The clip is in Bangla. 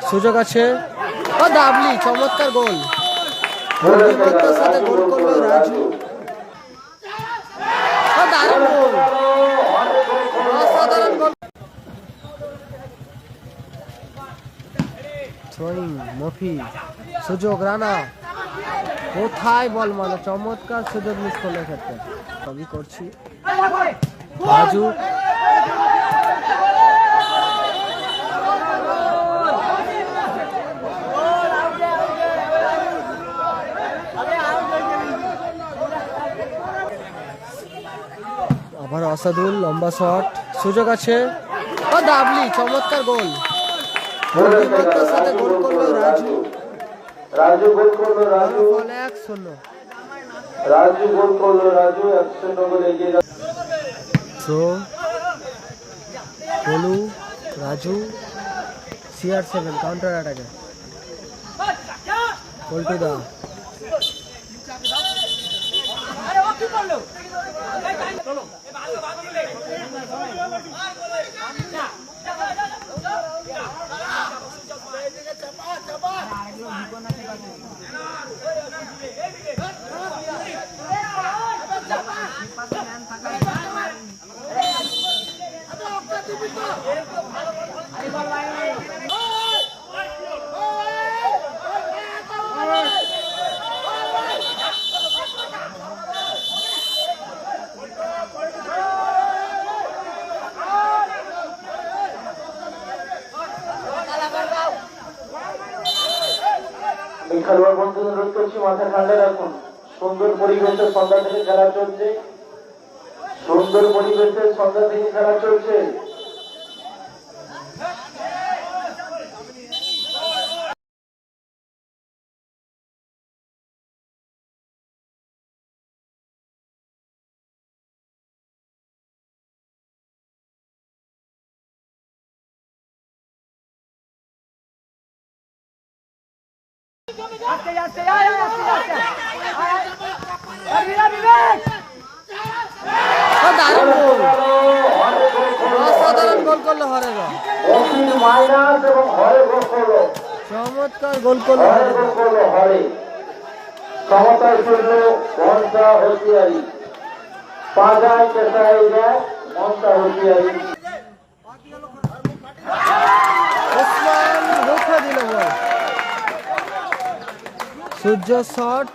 সুযোগ আছে। ও দাবলি, চমৎকার গোল, বুদ্ধিমত্তার সাথে গোল করলো রাজু। ও দারুণ গোল, অসাধারণ গোল। থ্রোয়িং মফি, সুযোগ রানা, কোথায় বল মানে চমৎকার সুযোগ মিস করলো ক্ষেত্রে। আমি করছি রাজু, আবার আসাদুল, লম্বা শট, সুযোগ আছে। ও দাবলি, চমৎকার গোল, বুদ্ধিমত্তার সাথে গোল করলো রাজু। রাজু গোল করলো, রাজু 1-0। রাজু গোল করলো, রাজু 1-0 গোলে এগিয়ে যাচ্ছে। Throw, Golu, Raju, CR7 counter অ্যাটাকে, পল্টুদা, খেলোয়াড় বন্ধুদের অনুরোধ করছি মাথা ঠান্ডা রাখুন। সুন্দর পরিবেশে সন্ধ্যা থেকে খেলা চলছে, সুন্দর পরিবেশে সন্ধ্যা থেকে খেলা চলছে। অসাধারণ গোল করলো হরেগা, চমৎকার গোল করলো হরে। সমতায় চলল মনটা হুঁশিয়ারি, পাজায় চেষ্টায় যায় মনটা হুঁশিয়ারি। ওসমান রক্ষা দিল বল, সূর্য শট।